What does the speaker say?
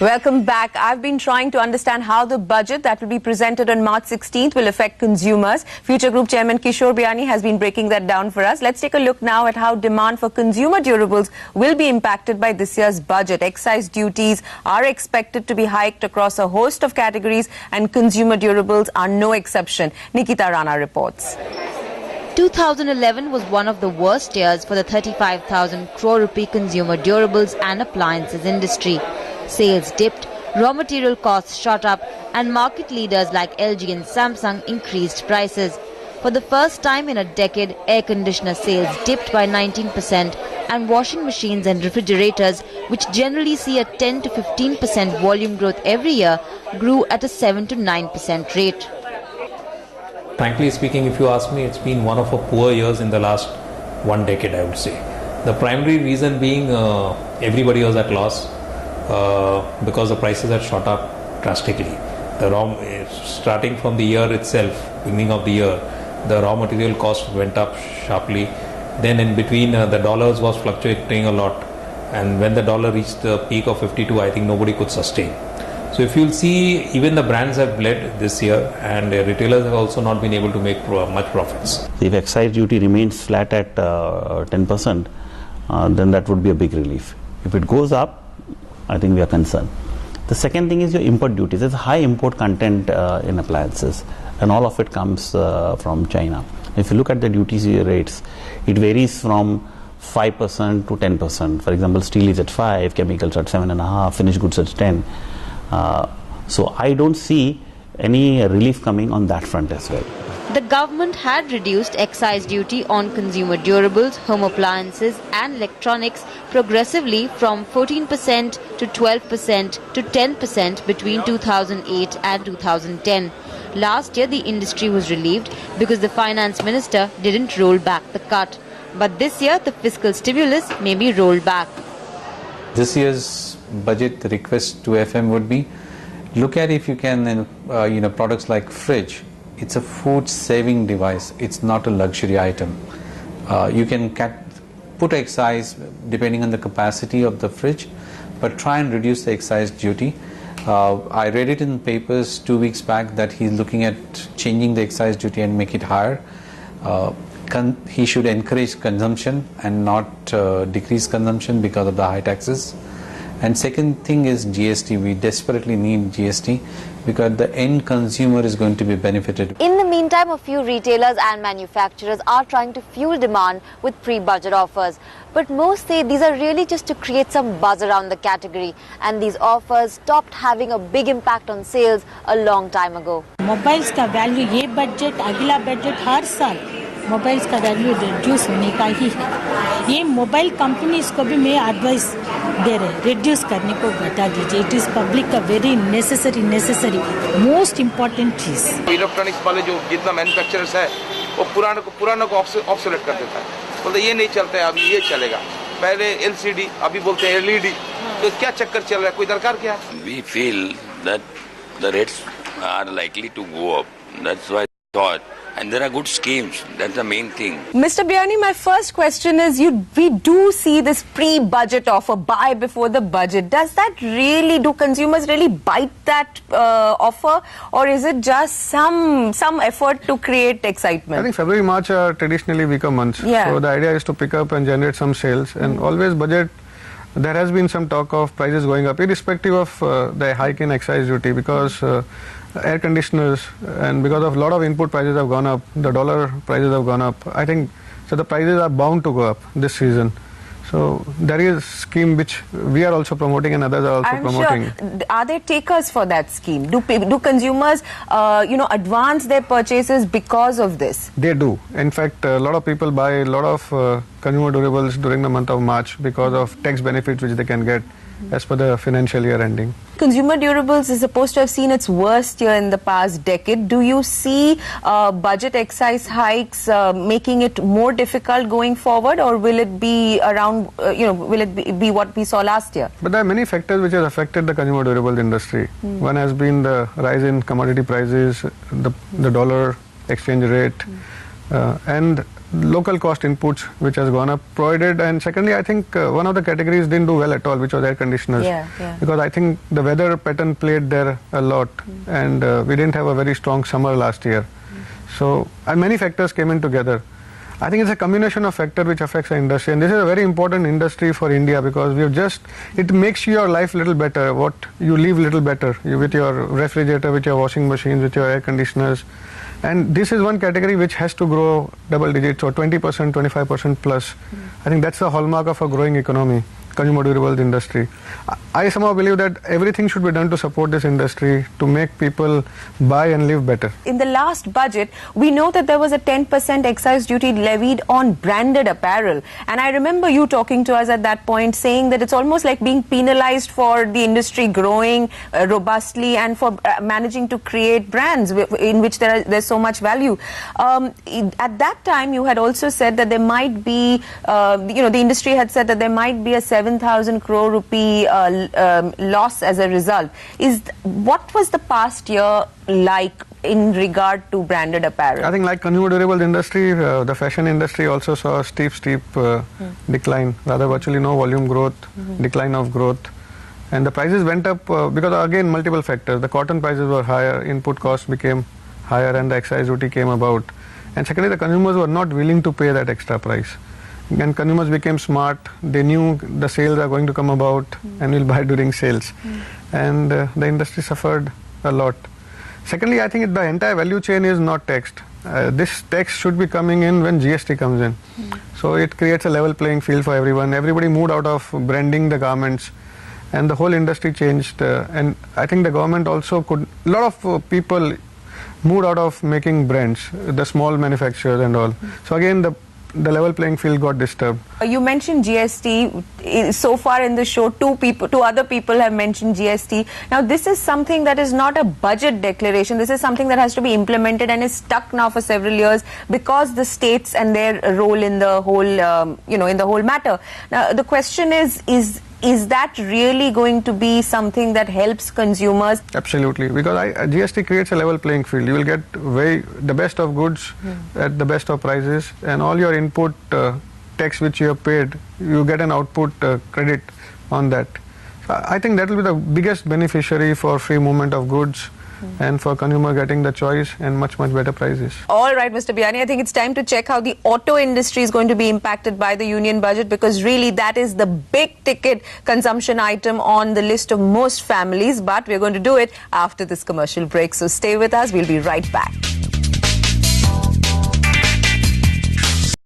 Welcome back. I've been trying to understand how the budget that will be presented on March 16th will affect consumers. Future Group Chairman Kishore Biani has been breaking that down for us. Let's take a look now at how demand for consumer durables will be impacted by this year's budget. Excise duties are expected to be hiked across a host of categories, and consumer durables are no exception. Nikita Rana reports. 2011 was one of the worst years for the 35,000 crore rupee consumer durables and appliances industry. Sales dipped, raw material costs shot up, and market leaders like LG and Samsung increased prices. For the first time in a decade, air conditioner sales dipped by 19%, and washing machines and refrigerators, which generally see a 10 to 15% volume growth every year, grew at a 7 to 9% rate. Frankly speaking, if you ask me, it's been one of a poor years in the last 1 decade, I would say. The primary reason being everybody was at loss because the prices had shot up drastically. Starting from the year itself, beginning of the year, the raw material cost went up sharply. Then in between, the dollars was fluctuating a lot. And when the dollar reached the peak of 52, I think nobody could sustain. So if you'll see, even the brands have bled this year, and retailers have also not been able to make much profits. If excise duty remains flat at 10%, then that would be a big relief. If it goes up, I think we are concerned. The second thing is your import duties. There's high import content in appliances, and all of it comes from China. If you look at the duties rates, it varies from 5% to 10%. For example, steel is at 5, chemicals at 7.5, finished goods at 10. So I don't see any relief coming on that front as well. The government had reduced excise duty on consumer durables, home appliances and electronics progressively from 14% to 12% to 10% between 2008 and 2010. Last year the industry was relieved because the finance minister didn't roll back the cut. But this year the fiscal stimulus may be rolled back. This year's budget request to FM would be, look at if you can, products like fridge. It's a food saving device. It's not a luxury item. You can put excise depending on the capacity of the fridge, but try and reduce the excise duty. I read it in papers 2 weeks back that he's looking at changing the excise duty and make it higher. He should encourage consumption and not decrease consumption because of the high taxes. And second thing is GST. We desperately need GST because the end consumer is going to be benefited. In the meantime, a few retailers and manufacturers are trying to fuel demand with pre-budget offers. But most say these are really just to create some buzz around the category, and these offers stopped having a big impact on sales a long time ago. Mobiles का value ये budget, अगला budget हर साल mobiles का value reduce होने का ही है। ये mobile companies को भी मैं एडवाइस दे रहे रिड्यूस करने को घटा दीजिए। इट इज पब्लिक का वेरी नेसेसरी मोस्ट इम्पोर्टेंट चीज। इलेक्ट्रॉनिक्स वाले जो जितना मैन्युफैक्चरर्स है वो पुराना को ऑब्सोलेट कर देता है, बोलते ये नहीं चलता है, अभी ये चलेगा। पहले LCD, अभी बोलते हैं LED। तो क्या चक्कर चल रहा है, कोई दरकार क्या है? We feel that the rates are likely to go up. That's why I thought. And there are good schemes. That's the main thing. Mr. Biani, my first question is, we do see this pre-budget offer, buy before the budget. Does that really, do consumers really bite that offer, or is it just some effort to create excitement? I think February, March are traditionally weaker months. Yeah. So the idea is to pick up and generate some sales. And always budget, there has been some talk of prices going up, irrespective of the hike in excise duty, because air conditioners, and because of a lot of input prices have gone up, the dollar prices have gone up. I think so the prices are bound to go up this season. So there is a scheme which we are also promoting and others are also promoting. Sure. Are there takers for that scheme? Do consumers, advance their purchases because of this? They do. In fact, a lot of people buy a lot of consumer durables during the month of March because of tax benefits which they can get as per the financial year ending. Consumer durables is supposed to have seen its worst year in the past decade. Do you see budget excise hikes making it more difficult going forward, or will it be around, will it be what we saw last year? But there are many factors which have affected the consumer durables industry. One has been the rise in commodity prices, the dollar exchange rate, and local cost inputs which has gone up provided. And secondly, I think one of the categories didn't do well at all, which was air conditioners. Because I think the weather pattern played there a lot, and we didn't have a very strong summer last year. So many factors came in together. I think it's a combination of factors which affects the industry, and this is a very important industry for India because it makes your life a little better, what you live a little better with your refrigerator, with your washing machines, with your air conditioners. And this is one category which has to grow double digits or 20%, 25% plus. I think that's the hallmark of a growing economy, consumer durables industry. I somehow believe that everything should be done to support this industry to make people buy and live better. In the last budget, we know that there was a 10% excise duty levied on branded apparel. And I remember you talking to us at that point saying that it's almost like being penalized for the industry growing robustly and for managing to create brands in which there's so much value. At that time, you had also said that there might be, the industry had said that there might be a 7,000 crore rupee loss as a result. What was the past year like in regard to branded apparel? I think like consumer durables industry, the fashion industry also saw a steep decline, rather virtually no volume growth, decline of growth. And the prices went up because again multiple factors. The cotton prices were higher, input costs became higher, and the excise duty came about. And secondly, the consumers were not willing to pay that extra price. And consumers became smart. They knew the sales are going to come about and will buy during sales. And the industry suffered a lot. Secondly, I think the entire value chain is not taxed. This tax should be coming in when GST comes in. So it creates a level playing field for everyone. Everybody moved out of branding the garments, and the whole industry changed. And I think the government also a lot of people moved out of making brands, the small manufacturers and all. So again, the level playing field got disturbed. You mentioned GST. So far in the show, two other people have mentioned GST. Now, this is something that is not a budget declaration. This is something that has to be implemented and is stuck now for several years because the states and their role in the whole, in the whole matter. Now, the question is that really going to be something that helps consumers? Absolutely, because GST creates a level playing field. You will get the best of goods at the best of prices, and all your input tax which you have paid, you get an output credit on that. So I think that will be the biggest beneficiary for free movement of goods and for consumer getting the choice and much better prices. All right, Mr. Biyani, I think it's time to check how the auto industry is going to be impacted by the union budget, because really that is the big ticket consumption item on the list of most families. But we're going to do it after this commercial break. So stay with us. We'll be right back.